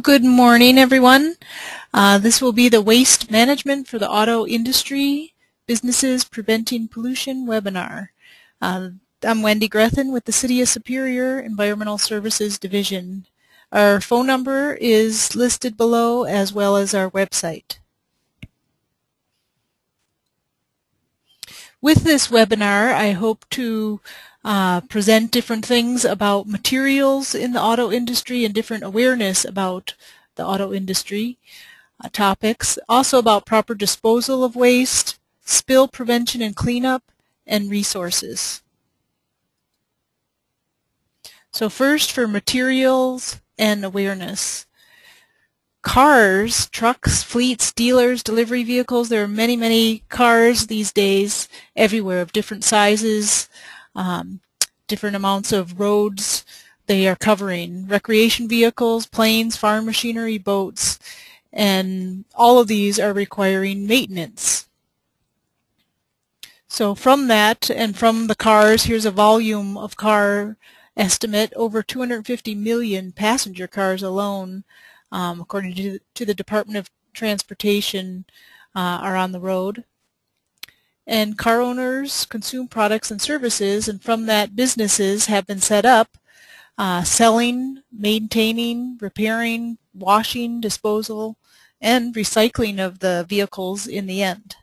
Good morning, everyone. This will be the Waste Management for the Auto Industry Businesses Preventing Pollution webinar. I'm Wendy Grethen with the City of Superior Environmental Services Division. Our phone number is listed below as well as our website. With this webinar, I hope to present different things about materials in the auto industry and different awareness about the auto industry topics. Also about proper disposal of waste, spill prevention and cleanup, and resources. So first, for materials and awareness. Cars, trucks, fleets, dealers, delivery vehicles, there are many cars these days everywhere of different sizes, different amounts of roads they are covering. Recreation vehicles, planes, farm machinery, boats, and all of these are requiring maintenance. So from that and from the cars, here's a volume of car estimate. Over 250 million passenger cars alone, according to the Department of Transportation, are on the road. And car owners consume products and services, and from that businesses have been set up selling, maintaining, repairing, washing, disposal, and recycling of the vehicles in the end.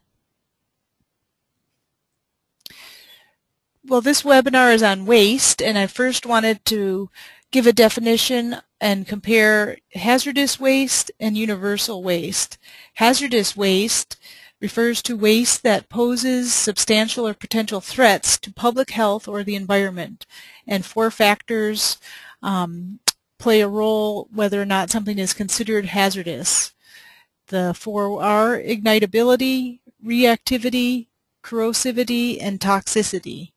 Well, this webinar is on waste, and I first wanted to give a definition and compare hazardous waste and universal waste. Hazardous waste refers to waste that poses substantial or potential threats to public health or the environment. And four factors play a role whether or not something is considered hazardous. The four are ignitability, reactivity, corrosivity, and toxicity.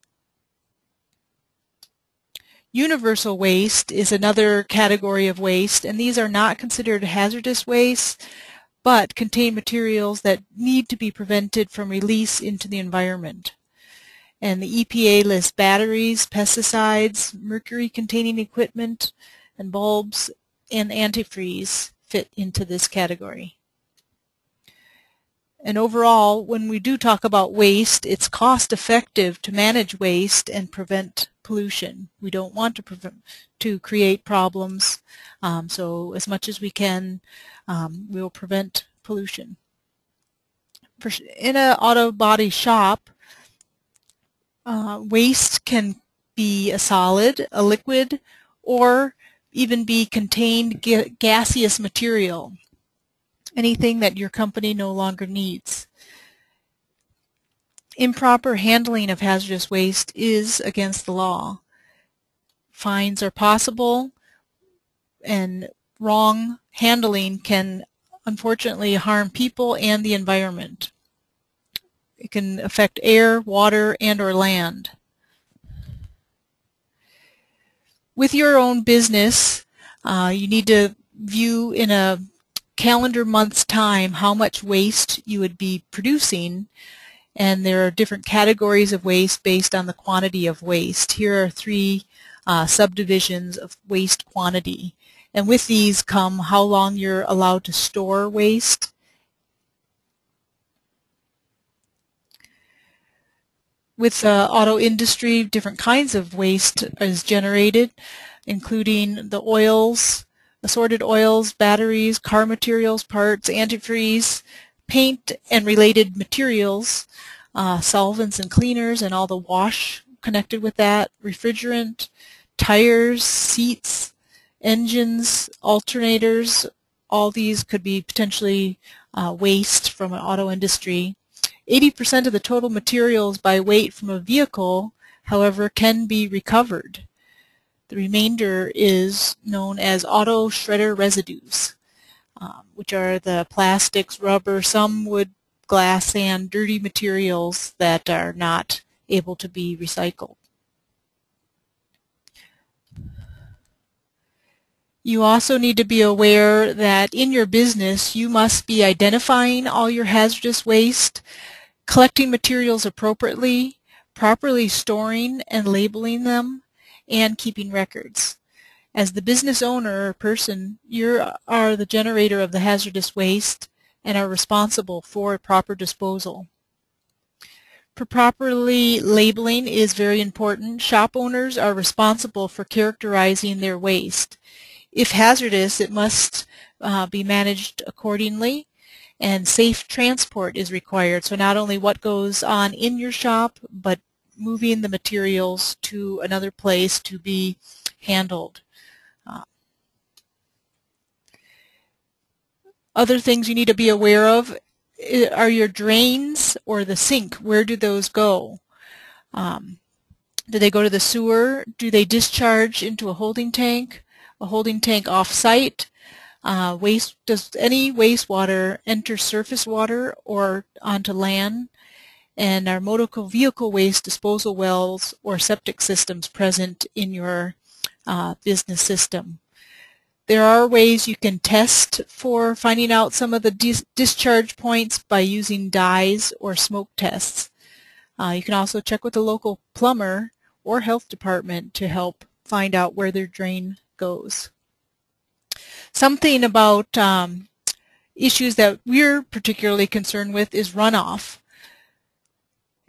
Universal waste is another category of waste, and these are not considered hazardous waste, but contain materials that need to be prevented from release into the environment. And the EPA lists batteries, pesticides, mercury-containing equipment, and bulbs, and antifreeze fit into this category. And overall, when we do talk about waste, it's cost-effective to manage waste and prevent pollution. We don't want to create problems, so as much as we can, we will prevent pollution. In an auto body shop, waste can be a solid, a liquid, or even be contained gaseous material. Anything that your company no longer needs. Improper handling of hazardous waste is against the law. Fines are possible, and wrong handling can unfortunately harm people and the environment. It can affect air, water, and or land. With your own business, you need to view in a calendar month's time how much waste you would be producing, and there are different categories of waste based on the quantity of waste. Here are three subdivisions of waste quantity, and with these come how long you're allowed to store waste. With the auto industry, different kinds of waste is generated, including the oils, assorted oils, batteries, car materials, parts, antifreeze, paint and related materials, solvents and cleaners and all the wash connected with that, refrigerant, tires, seats, engines, alternators. All these could be potentially waste from an auto industry. 80% of the total materials by weight from a vehicle, however, can be recovered. The remainder is known as auto shredder residues, which are the plastics, rubber, some wood, glass, and dirty materials that are not able to be recycled. You also need to be aware that in your business you must be identifying all your hazardous waste, collecting materials appropriately, properly storing and labeling them, and keeping records. As the business owner or person, you are the generator of the hazardous waste and are responsible for proper disposal. Properly labeling is very important. Shop owners are responsible for characterizing their waste. If hazardous, it must be managed accordingly, and safe transport is required. So not only what goes on in your shop, but moving the materials to another place to be handled. Other things you need to be aware of are your drains or the sink. Where do those go? Do they go to the sewer? Do they discharge into a holding tank off-site? Does any wastewater enter surface water or onto land? And are motor vehicle waste disposal wells or septic systems present in your business system? There are ways you can test for finding out some of the discharge points by using dyes or smoke tests. You can also check with the local plumber or health department to help find out where their drain goes. Something about issues that we're particularly concerned with is runoff.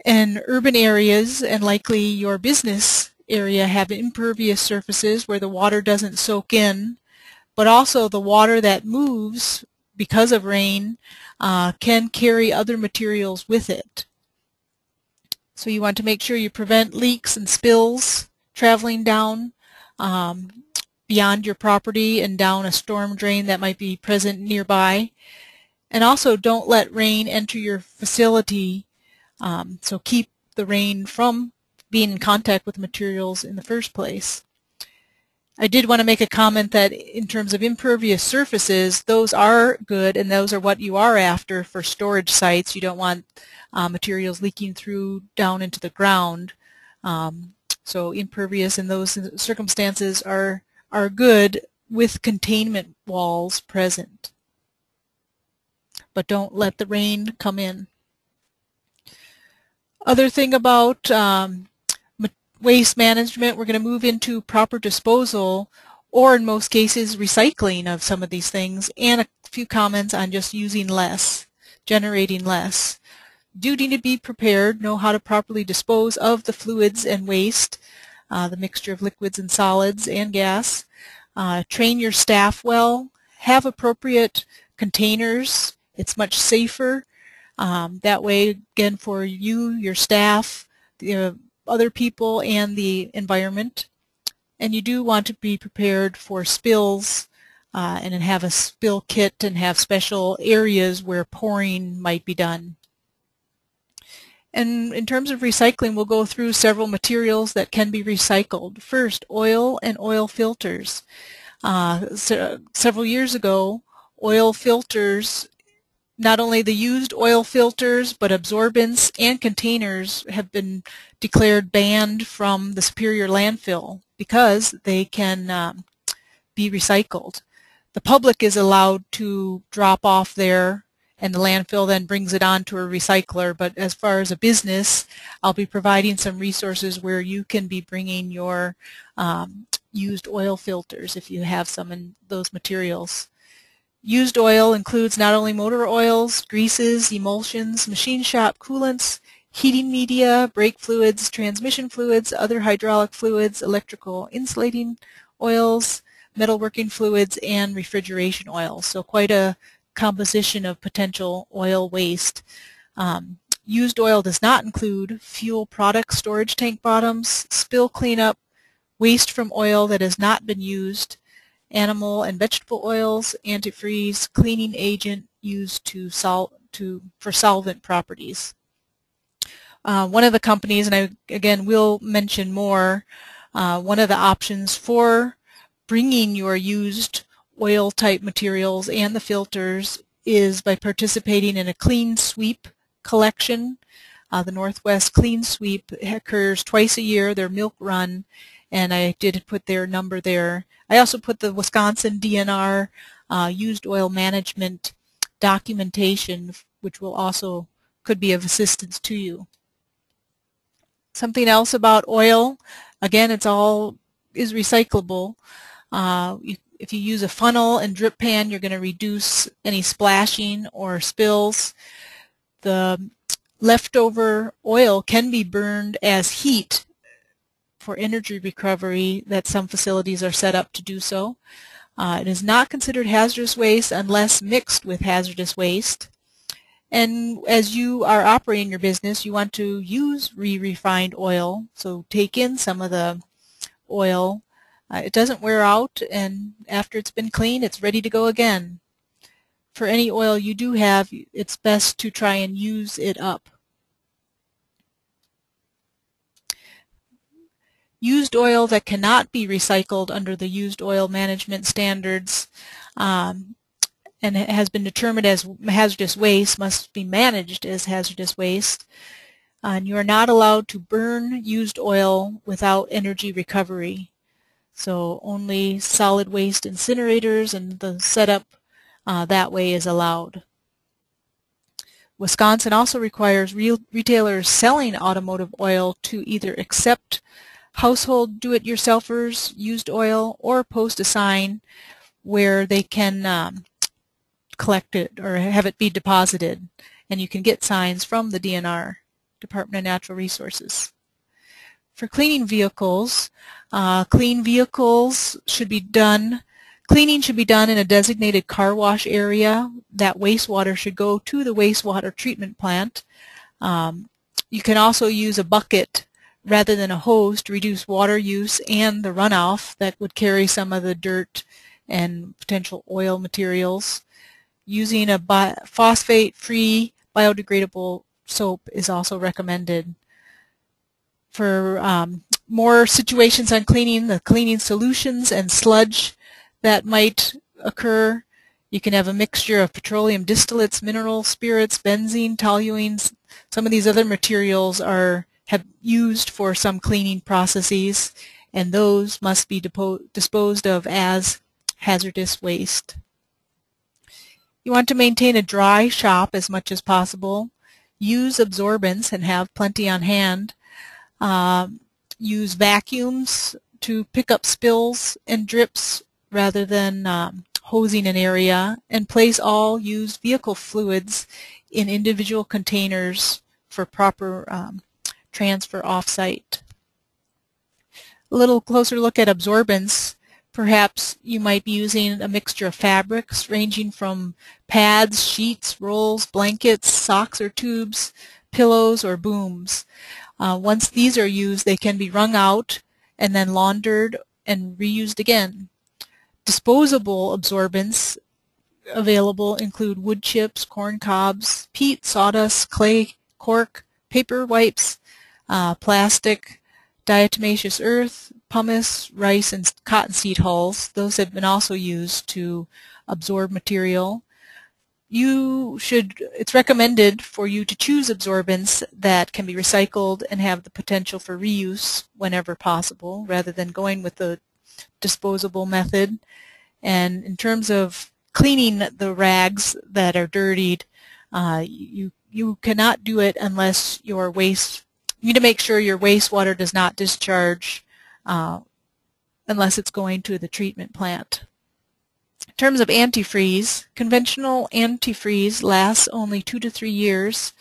In urban areas, and likely your business area, have impervious surfaces where the water doesn't soak in, but also the water that moves because of rain can carry other materials with it. So you want to make sure you prevent leaks and spills traveling down beyond your property and down a storm drain that might be present nearby. And also don't let rain enter your facility, so keep the rain from being in contact with materials in the first place. I did want to make a comment that in terms of impervious surfaces, those are good and those are what you are after for storage sites. You don't want materials leaking through down into the ground. So impervious in those circumstances are good with containment walls present. But don't let the rain come in. Other thing about waste management, we're going to move into proper disposal, or in most cases recycling of some of these things, and a few comments on just using less, generating less. Do need to be prepared, know how to properly dispose of the fluids and waste, the mixture of liquids and solids and gas. Train your staff well, have appropriate containers. It's much safer. That way, again, for you, your staff, the other people, and the environment. And you do want to be prepared for spills and then have a spill kit and have special areas where pouring might be done. And in terms of recycling, we'll go through several materials that can be recycled. First, oil and oil filters. Several years ago, oil filters, not only the used oil filters, but absorbents and containers have been declared banned from the Superior landfill because they can be recycled. The public is allowed to drop off there, and the landfill then brings it on to a recycler. But as far as a business, I'll be providing some resources where you can be bringing your used oil filters if you have some in those materials. Used oil includes not only motor oils, greases, emulsions, machine shop coolants, heating media, brake fluids, transmission fluids, other hydraulic fluids, electrical insulating oils, metalworking fluids, and refrigeration oils. So quite a composition of potential oil waste. Used oil does not include fuel products, storage tank bottoms, spill cleanup, waste from oil that has not been used, animal and vegetable oils, antifreeze, cleaning agent used for solvent properties. One of the companies, and I again will mention more, one of the options for bringing your used oil type materials and the filters is by participating in a clean sweep collection. The Northwest Clean Sweep occurs twice a year, their milk run, and I did put their number there. I also put the Wisconsin DNR used oil management documentation, which will also could be of assistance to you. Something else about oil, again, it's all is recyclable. If you use a funnel and drip pan, you're going to reduce any splashing or spills. The leftover oil can be burned as heat for energy recovery, that some facilities are set up to do so. It is not considered hazardous waste unless mixed with hazardous waste. And as you are operating your business, you want to use re-refined oil, so take in some of the oil. It doesn't wear out, and after it's been cleaned, it's ready to go again. For any oil you do have, it's best to try and use it up. Used oil that cannot be recycled under the used oil management standards and it has been determined as hazardous waste must be managed as hazardous waste. And you are not allowed to burn used oil without energy recovery. So only solid waste incinerators and the setup that way is allowed. Wisconsin also requires retailers selling automotive oil to either accept household do-it-yourselfers used oil or post a sign where they can collect it or have it be deposited. And you can get signs from the DNR, Department of Natural Resources. For cleaning vehicles, cleaning should be done in a designated car wash area. That wastewater should go to the wastewater treatment plant. You can also use a bucket rather than a hose to reduce water use and the runoff that would carry some of the dirt and potential oil materials. Using a phosphate-free biodegradable soap is also recommended. For more situations on cleaning, the cleaning solutions and sludge that might occur, you can have a mixture of petroleum distillates, mineral spirits, benzene, toluenes. Some of these other materials have used for some cleaning processes, and those must be disposed of as hazardous waste. You want to maintain a dry shop as much as possible. Use absorbents and have plenty on hand. Use vacuums to pick up spills and drips rather than hosing an area, and place all used vehicle fluids in individual containers for proper transfer off-site. A little closer look at absorbents. Perhaps you might be using a mixture of fabrics ranging from pads, sheets, rolls, blankets, socks or tubes, pillows or booms. Once these are used, they can be wrung out and then laundered and reused again. Disposable absorbents available include wood chips, corn cobs, peat, sawdust, clay, cork, paper wipes, plastic, diatomaceous earth, pumice, rice, and cottonseed hulls. Those have been also used to absorb material. It's recommended for you to choose absorbents that can be recycled and have the potential for reuse whenever possible, rather than going with the disposable method. And in terms of cleaning the rags that are dirtied, you cannot do it unless you need to make sure your wastewater does not discharge unless it's going to the treatment plant. In terms of antifreeze, conventional antifreeze lasts only 2 to 3 years.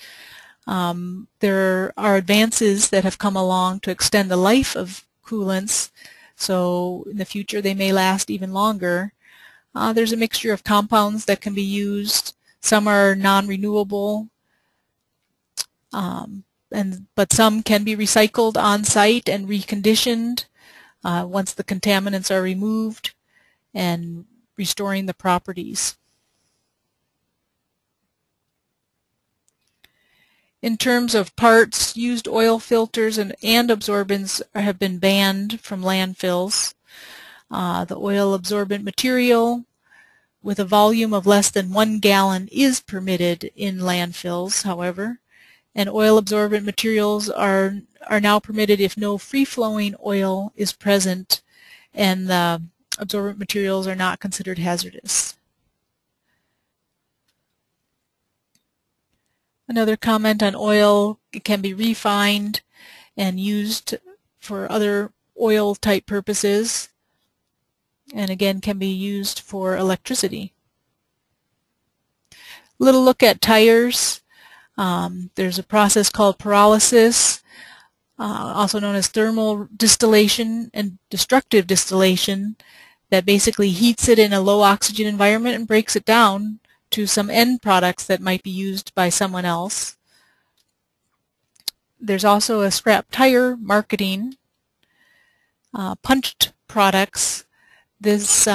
There are advances that have come along to extend the life of coolants, so in the future they may last even longer. There's a mixture of compounds that can be used. Some are non-renewable, but some can be recycled on site and reconditioned once the contaminants are removed, and restoring the properties. In terms of parts, used oil filters and absorbents have been banned from landfills. The oil absorbent material with a volume of less than 1 gallon is permitted in landfills, however, and oil absorbent materials are now permitted if no free-flowing oil is present and the absorbent materials are not considered hazardous. Another comment on oil: it can be refined and used for other oil type purposes. and again can be used for electricity. Little look at tires. There's a process called pyrolysis, also known as thermal distillation and destructive distillation, that basically heats it in a low oxygen environment and breaks it down to some end products that might be used by someone else. There's also a scrap tire marketing, punched products. This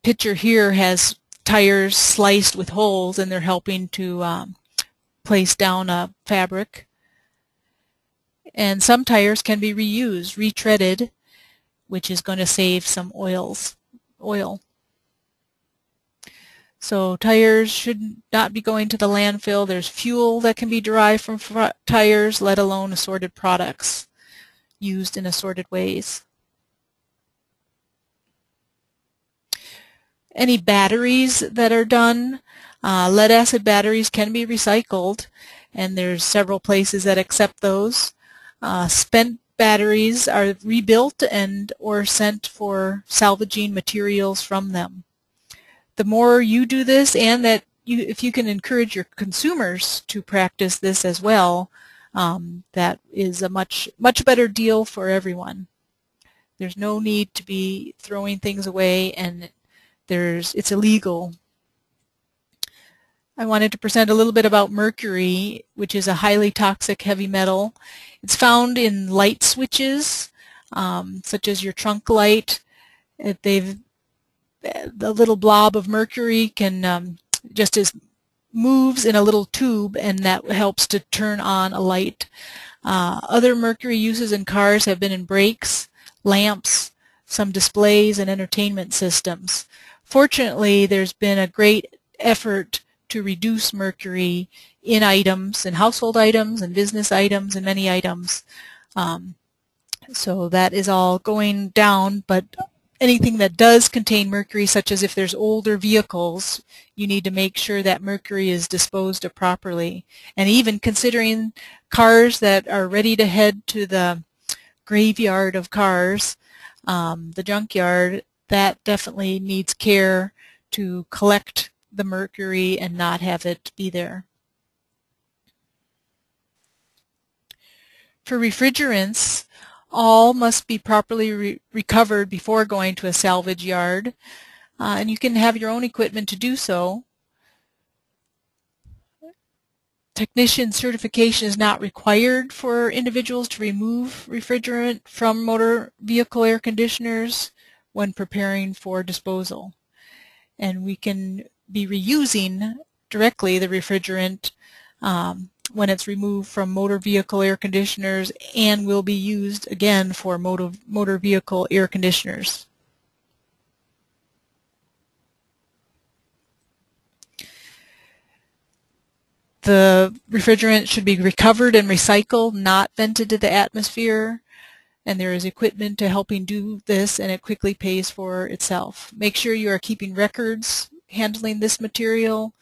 picture here has tires sliced with holes, and they're helping to place down a fabric. And some tires can be reused, retreaded, which is going to save some oil. So tires should not be going to the landfill. There's fuel that can be derived from tires, let alone assorted products used in assorted ways. Any batteries that are done, lead acid batteries can be recycled, and there's several places that accept those. Spent batteries are rebuilt and or sent for salvaging materials from them. The more you do this, and that if you can encourage your consumers to practice this as well, that is a much better deal for everyone. There's no need to be throwing things away, and it's illegal. I wanted to present a little bit about mercury, which is a highly toxic heavy metal. It's found in light switches, such as your trunk light. The little blob of mercury can moves in a little tube, and that helps to turn on a light. Other mercury uses in cars have been in brakes, lamps, some displays, and entertainment systems. Fortunately, there's been a great effort to reduce mercury in items, in household items and business items and many items. So that is all going down, but anything that does contain mercury, such as if there's older vehicles, you need to make sure that mercury is disposed of properly. And even considering cars that are ready to head to the graveyard of cars, the junkyard, that definitely needs care to collect the mercury and not have it be there. For refrigerants, all must be properly recovered before going to a salvage yard, and you can have your own equipment to do so. Technician certification is not required for individuals to remove refrigerant from motor vehicle air conditioners when preparing for disposal. And we can be reusing directly the refrigerant when it's removed from motor vehicle air conditioners, and will be used again for motor vehicle air conditioners. The refrigerant should be recovered and recycled, not vented to the atmosphere, and there is equipment to helping do this, and it quickly pays for itself. Make sure you are keeping records handling this material.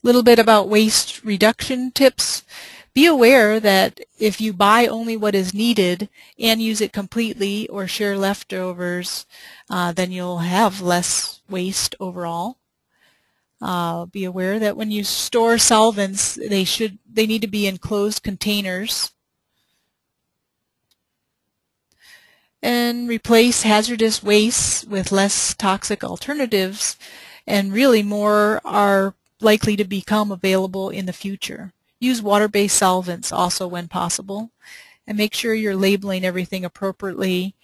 Little bit about waste reduction tips. Be aware that if you buy only what is needed and use it completely or share leftovers, then you'll have less waste overall. Be aware that when you store solvents, they need to be in closed containers. And replace hazardous wastes with less toxic alternatives, and really more are likely to become available in the future. Use water-based solvents also when possible, and make sure you're labeling everything appropriately,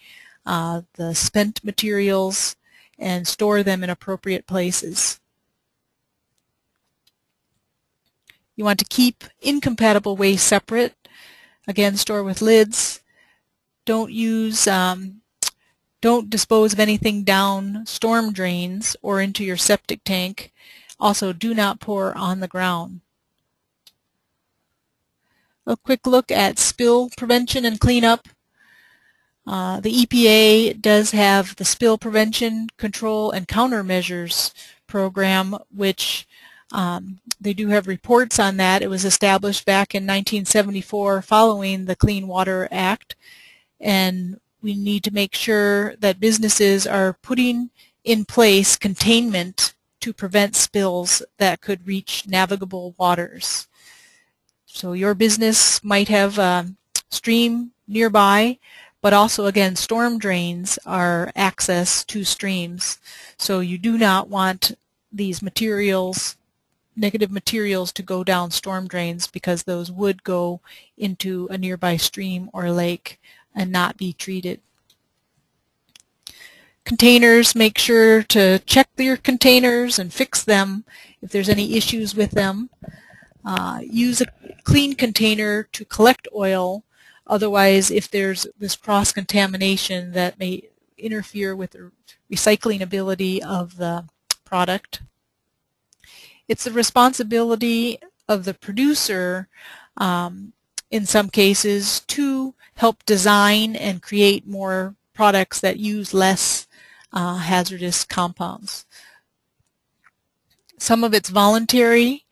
the spent materials, and store them in appropriate places. You want to keep incompatible waste separate. Again, store with lids. Don't dispose of anything down storm drains or into your septic tank. Also, do not pour on the ground. A quick look at spill prevention and cleanup. The EPA does have the Spill Prevention, Control, and Countermeasures program, which They do have reports on that. It was established back in 1974 following the Clean Water Act, and we need to make sure that businesses are putting in place containment to prevent spills that could reach navigable waters. So your business might have a stream nearby, but also, again, storm drains are access to streams. So you do not want these materials, negative materials, to go down storm drains, because those would go into a nearby stream or lake and not be treated. Containers, make sure to check your containers and fix them if there's any issues with them. Use a clean container to collect oil. Otherwise, if there's this cross-contamination, that may interfere with the recycling ability of the product. It's the responsibility of the producer, in some cases, to help design and create more products that use less hazardous compounds. Some of it's voluntary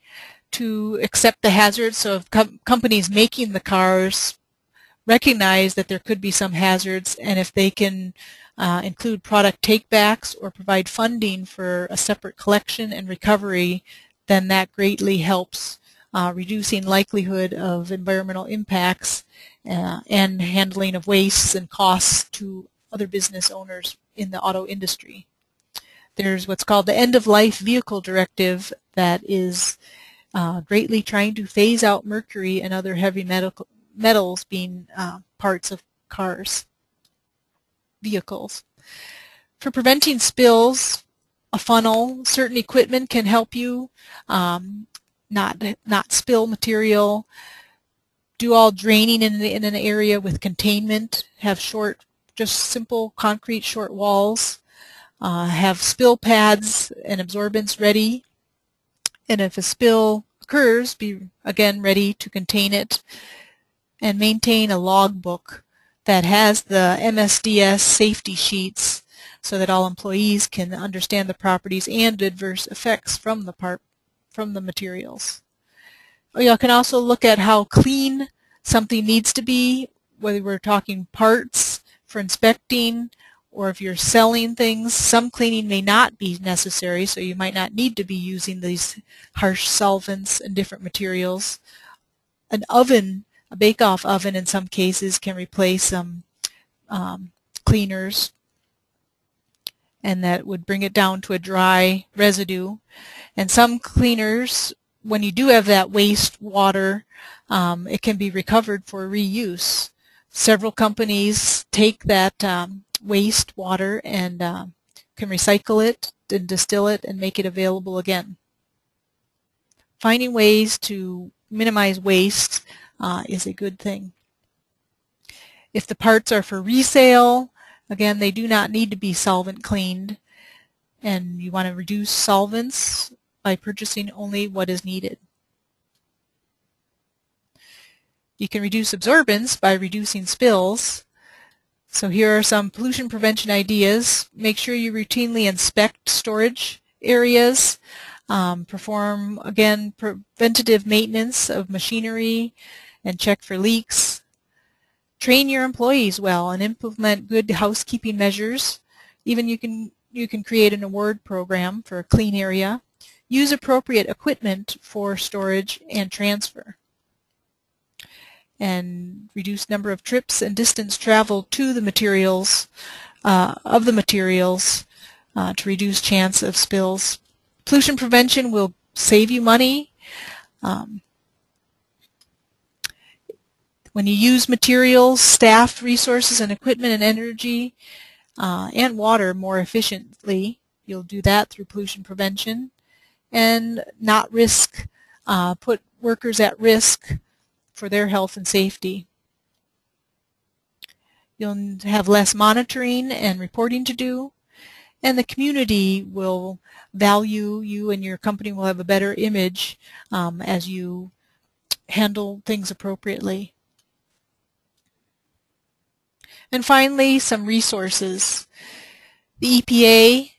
to accept the hazards. So if companies making the cars recognize that there could be some hazards, and if they can include product takebacks or provide funding for a separate collection and recovery, then that greatly helps reducing likelihood of environmental impacts and handling of wastes and costs to other business owners in the auto industry. There's what's called the End-of-Life Vehicle Directive that is greatly trying to phase out mercury and other heavy metals being parts of cars, vehicles. For preventing spills, a funnel, certain equipment can help you not spill material. Do all draining in an area with containment. Have just simple concrete short walls. Have spill pads and absorbents ready. And if a spill occurs, be again ready to contain it. And maintain a logbook that has the MSDS safety sheets so that all employees can understand the properties and adverse effects from the materials. You can also look at how clean something needs to be, whether we're talking parts for inspecting or if you're selling things. Some cleaning may not be necessary, so you might not need to be using these harsh solvents and different materials. An oven, a bake-off oven in some cases, can replace some cleaners, and that would bring it down to a dry residue. And some cleaners, when you do have that waste water, it can be recovered for reuse. Several companies take that waste water and can recycle it and distill it and make it available again. Finding ways to minimize waste is a good thing. If the parts are for resale, again, they do not need to be solvent cleaned, and you want to reduce solvents by purchasing only what is needed. You can reduce absorbance by reducing spills. So here are some pollution prevention ideas. Make sure you routinely inspect storage areas. Perform, again, preventative maintenance of machinery and check for leaks. Train your employees well and implement good housekeeping measures. Even you can create an award program for a clean area. Use appropriate equipment for storage and transfer. And reduce number of trips and distance traveled to the materials, to reduce chance of spills. Pollution prevention will save you money. When you use materials, staff, resources, and equipment and energy and water more efficiently, you'll do that through pollution prevention, and not put workers at risk for their health and safety. You'll have less monitoring and reporting to do, and the community will value you, and your company will have a better image as you handle things appropriately. And finally, some resources. The EPA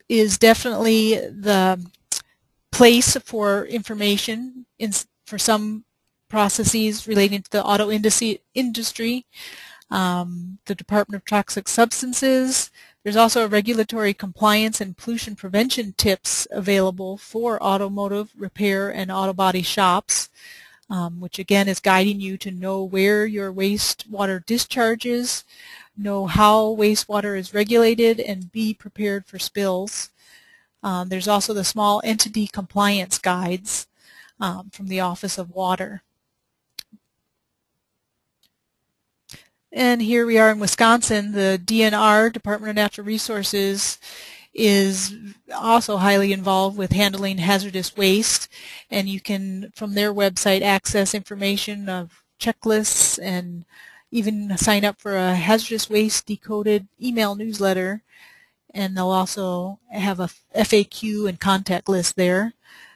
is definitely the place for information for some processes relating to the auto industry, the Department of Toxic Substances. There's also regulatory compliance and pollution prevention tips available for automotive repair and auto body shops, which again is guiding you to know where your wastewater discharges, know how wastewater is regulated, and be prepared for spills. There's also the small entity compliance guides from the Office of Water. And here we are in Wisconsin. The DNR, Department of Natural Resources, is also highly involved with handling hazardous waste, and you can, from their website, access information of checklists and even sign up for a hazardous waste decoded email newsletter, and they'll also have a FAQ and contact list there.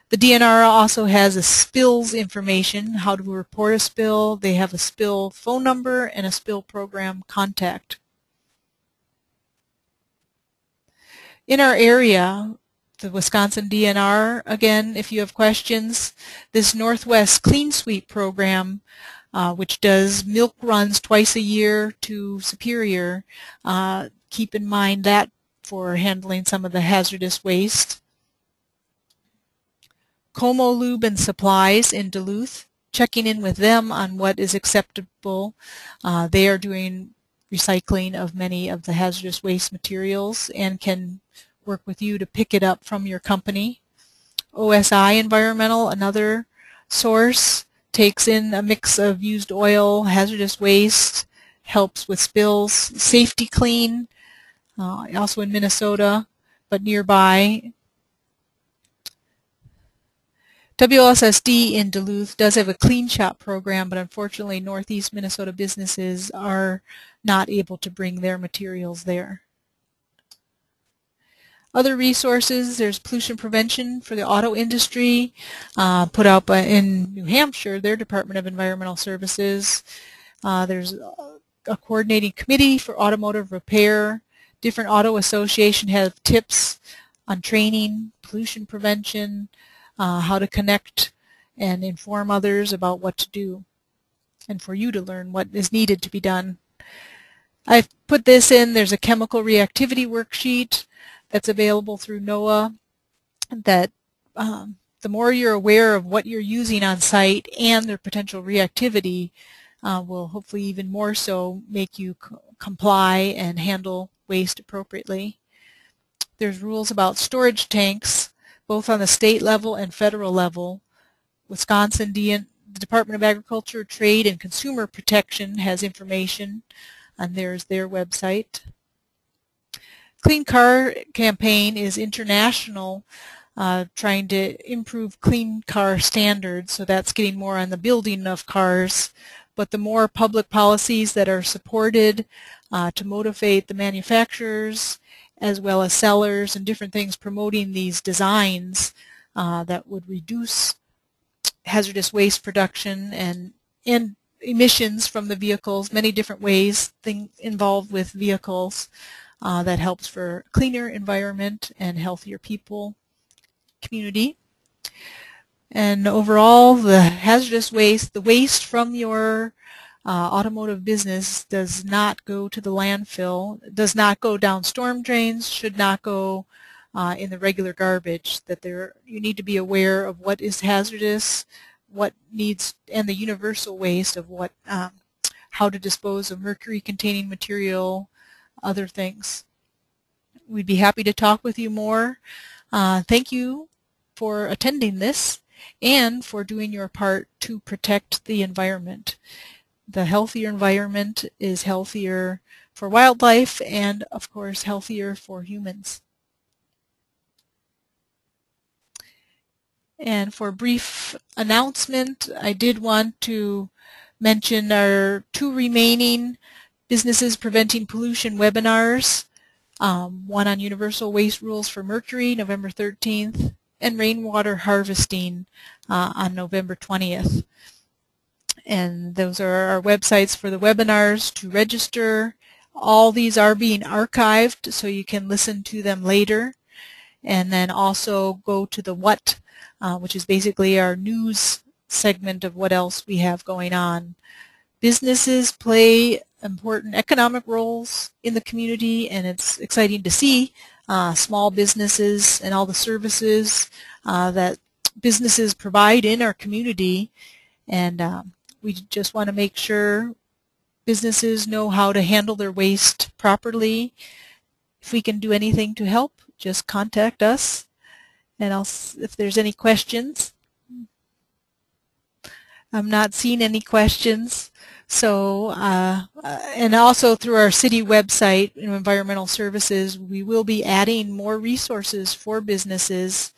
The DNR also has a spills information, how to report a spill. They have a spill phone number and a spill program contact. In our area, the Wisconsin DNR, again, if you have questions, this Northwest Clean Sweep program, which does milk runs twice a year to Superior, keep in mind that for handling some of the hazardous waste. Como Lube and Supplies in Duluth, checking in with them on what is acceptable. They are doing recycling of many of the hazardous waste materials and can work with you to pick it up from your company. OSI Environmental, another source, takes in a mix of used oil, hazardous waste, helps with spills. Safety Clean, also in Minnesota, but nearby. WSSD in Duluth does have a clean shop program, but unfortunately Northeast Minnesota businesses are not able to bring their materials there. Other resources, there's pollution prevention for the auto industry, put out in New Hampshire, their Department of Environmental Services. There's a coordinating committee for automotive repair. Different auto associations have tips on training, pollution prevention, how to connect and inform others about what to do, and for you to learn what is needed to be done. I've put this in. There's a chemical reactivity worksheet that's available through NOAA that the more you're aware of what you're using on site and their potential reactivity will hopefully even more so make you comply and handle waste appropriately. There's rules about storage tanks, both on the state level and federal level. Wisconsin, the Department of Agriculture, Trade, and Consumer Protection has information, and there's their website. Clean Car Campaign is international, trying to improve clean car standards, so that's getting more on the building of cars. But the more public policies that are supported to motivate the manufacturers as well as sellers and different things promoting these designs that would reduce hazardous waste production and emissions from the vehicles, many different ways involved with vehicles that helps for a cleaner environment and healthier people, community. And overall, the hazardous waste, the waste from your automotive business does not go to the landfill, does not go down storm drains, should not go in the regular garbage. That you need to be aware of what is hazardous, what needs, and the universal waste of what, how to dispose of mercury-containing material, other things. We'd be happy to talk with you more. Thank you for attending this and for doing your part to protect the environment. The healthier environment is healthier for wildlife and, of course, healthier for humans. And for a brief announcement, I did want to mention our 2 remaining Businesses Preventing Pollution webinars, one on Universal Waste Rules for Mercury, November 13th, and Rainwater Harvesting on November 20th. And those are our websites for the webinars to register. All these are being archived, so you can listen to them later. and then also go to the what, which is basically our news segment of what else we have going on. Businesses play important economic roles in the community, and it's exciting to see small businesses and all the services that businesses provide in our community. And we just want to make sure businesses know how to handle their waste properly. If we can do anything to help, just contact us. And if there's any questions. I'm not seeing any questions. So, and also through our city website, Environmental Services, we will be adding more resources for businesses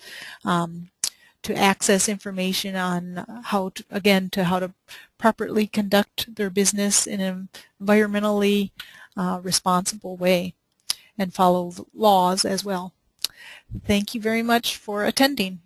to access information on how to, how to properly conduct their business in an environmentally responsible way and follow laws as well. Thank you very much for attending.